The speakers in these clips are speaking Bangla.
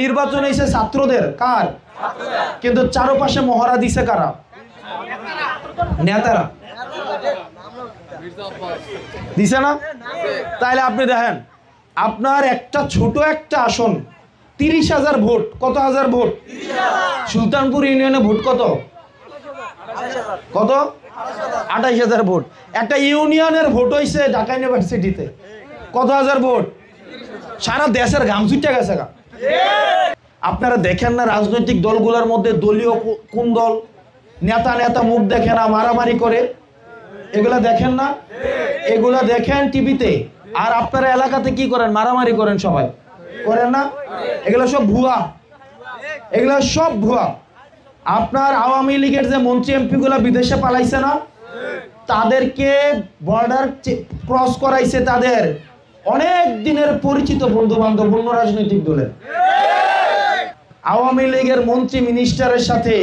নির্বাচন হয়েছে ছাত্রদের, কার? কিন্তু চারপাশে মহড়া দিছে কারা? নেতারা দিছে না? তাইলে আপনি দেখেন, আপনার একটা ছোট একটা আসন 30,000 ভোট। কত হাজার ভোট? সুলতানপুর ইউনিয়নে ভোট কত? কত? 28,000 ভোট। একটা ইউনিয়নের ভোট হয়েছে ঢাকা ইউনিভার্সিটিতে কত হাজার ভোট? সারা দেশের ঘাম ছুটে গেছে। আপনারা দেখেন না রাজনৈতিক দলগুলোর মধ্যে দলীয় কোন দল, নেতা নেতা মুখ দেখে না, মারামারি করে, এগুলা দেখেন না? এগুলা দেখেন টিভিতে। আর আপনারা এলাকাতে কি করেন? মারামারি করেন, সবাই করেন না? এগুলো সব ভুয়া, এগুলো সব ভুয়া। আপনার আওয়ামী লীগের যে মন্ত্রী এমপি গুলা বিদেশে পালাইছে না, তাদেরকে বর্ডার ক্রস করাইছে তাদের অনেক দিনের পরিচিত বন্ধু বান্ধব অন্য রাজনৈতিক দলের। আওয়ামী লীগের মন্ত্রী মিনিস্টারের সাথে,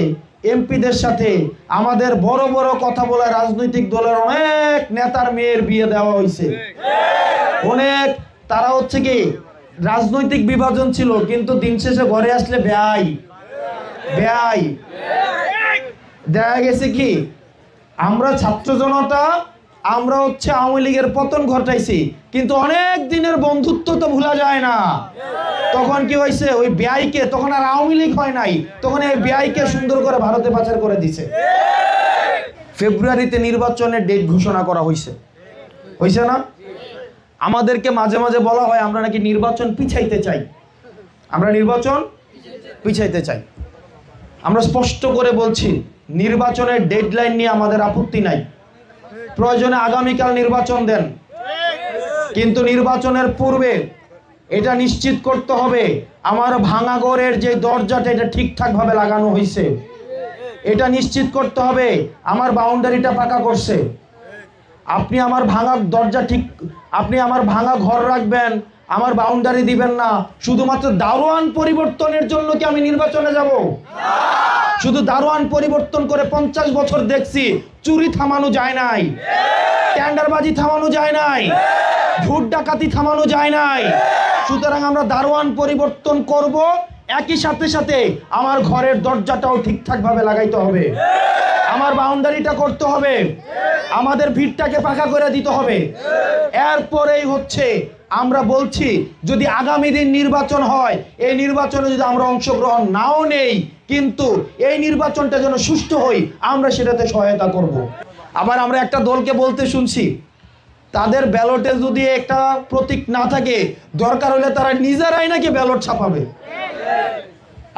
এমপিদের সাথে আমাদের বড় বড় কথা বলা রাজনৈতিক দলের অনেক নেতার মেয়ের বিয়ে দেওয়া হয়েছে। অনেক, তারা হচ্ছে কি রাজনৈতিক বিভাজন ছিল, কিন্তু দিন শেষে ঘরে আসলে ব্যয় ব্যয় দেখা গেছে কি আমরা ছাত্র জনতা, আমরা হচ্ছে আওয়ামী লীগের পতন ঘটাইছি, কিন্তু অনেক দিনের বন্ধুত্ব তো ভোলা যায় না। তখন কি হয়েছে, ওই ব্যয়কে, তখন আর আওয়ামী লীগ হয় নাই, তখন এই ব্যয়কে সুন্দর করে ভারতে পাচার করে দিছে। ফেব্রুয়ারিতে নির্বাচনের ডেট ঘোষণা করা হয়েছে, হয়েছে না? আমাদেরকে মাঝে মাঝে বলা হয় আমরা নাকি নির্বাচন পিছাইতে চাই, আমরা নির্বাচন পিছাইতে চাই। আমরা স্পষ্ট করে বলছি, নির্বাচনের ডেডলাইন নিয়ে আমাদের আপত্তি নাই, প্রয়োজনে আগামীকাল নির্বাচন দেন, কিন্তু নির্বাচনের পূর্বে এটা নিশ্চিত করতে হবে আমার ভাঙা ঘরের যে দরজাটা এটা ঠিকঠাক ভাবে লাগানো হয়েছে, এটা নিশ্চিত করতে হবে আমার বাউন্ডারিটা পাকা করছে। আপনি আমার ভাঙা দরজা ঠিক, আপনি আমার ভাঙা ঘর রাখবেন, আমার বাউন্ডারি দিবেন না, শুধুমাত্র দারোয়ান পরিবর্তনের জন্য কি আমি নির্বাচনে যাব? শুধু দারোয়ান পরিবর্তন করে 50 বছর দেখছি, চুরি থামানো যায় নাই, টেন্ডারবাজি থামানো যায় নাই, ভোট ডাকাতি থামানো যায় নাই। সুতরাং আমরা দারোয়ান পরিবর্তন করব, একই সাথে সাথে আমার ঘরের দরজাটাও ঠিকঠাক ভাবে লাগাইতে হবে, আমার বাউন্ডারিটা করতে হবে, আমাদের ভিড়টাকে পাকা করে দিতে হবে। এরপরেই হচ্ছে আমরা বলছি, যদি আগামী দিন নির্বাচন হয়, এই নির্বাচনে যদি আমরা অংশগ্রহণ নাও নেই, কিন্তু এই নির্বাচনটা যেন সুষ্ঠু হয়, আমরা সেটাতে সহায়তা করব। আবার আমরা একটা দলকে বলতে শুনছি, তাদের ব্যালটে যদি একটা প্রতীক না থাকে, দরকার হলে তারা নিজেরাই নাকি ব্যালট ছাপাবে।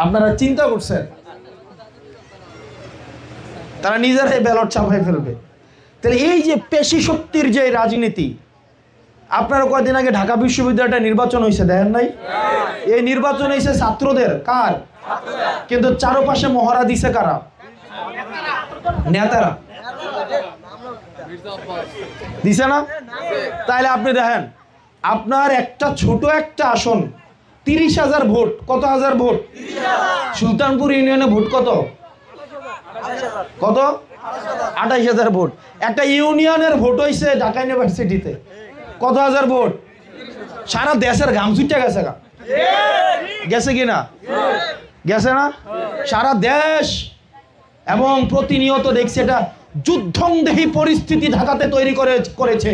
আপনারা চিন্তা করছেন? তারা নিজেরাই ব্যালট ছাপাই ফেলবে। তাহলে এই যে পেশি শক্তির যে রাজনীতি, আপনারা কয়েকদিন আগে ঢাকা বিশ্ববিদ্যালয়টা নির্বাচন হয়েছে, দেখেন নাই? এই নির্বাচন হয়েছে ছাত্রদের, কার? কিন্তু চারপাশে মহড়া দিছে কারা? নেতারা দিছে না? তাইলে আপনি দেখেন, আপনার একটা ছোট একটা আসন 30,000 ভোট। কত হাজার ভোট? সুলতানপুর ইউনিয়নে ভোট কত? কত? 28,000 ভোট। একটা ইউনিয়নের ভোট হয়েছে ঢাকা ইউনিভার্সিটিতে কত হাজার ভোট? সারা দেশের ঘাম ছুটে গেছে। গেছে কিনা? গেছে না? সারা দেশ, এবং প্রতিনিয়ত দেখছি এটা যুদ্ধংদেহী পরিস্থিতি ঢাকাতে তৈরি করেছে।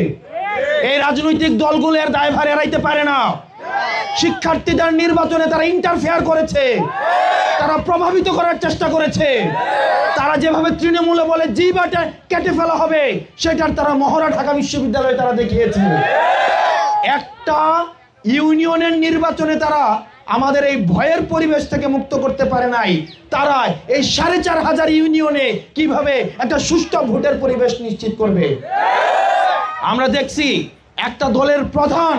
এই রাজনৈতিক দলগুলো এর দায়ভার এড়াইতে পারে না। শিক্ষার্থীদের নির্বাচনে তারা ইন্টারফেয়ার করেছে, তারা প্রভাবিত করার চেষ্টা করেছে। তারা যেভাবে তৃণমূলে বলে জিবাটা কেটে ফেলা হবে, সেটার তারা মহড়া ঢাকা বিশ্ববিদ্যালয়ে তারা দেখিয়েছে। একটা ইউনিয়নের নির্বাচনে তারা আমাদের এই ভয়ের পরিবেশ থেকে মুক্ত করতে পারে নাই। তারা এই 4,500 ইউনিয়নে কিভাবে একটা সুষ্ঠু ভোটের পরিবেশ নিশ্চিত করবে? আমরা দেখছি একটা দলের প্রধান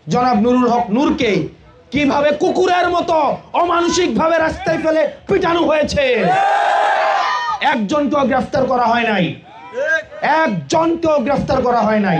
জনাব নুরুল হক নূরকে কিভাবে কুকুরের মতো অমানসিক ভাবে রাস্তায় ফেলে পিটানো হয়েছে। একজনকেও গ্রেফতার করা হয় নাই, একজনকেও গ্রেফতার করা হয় নাই।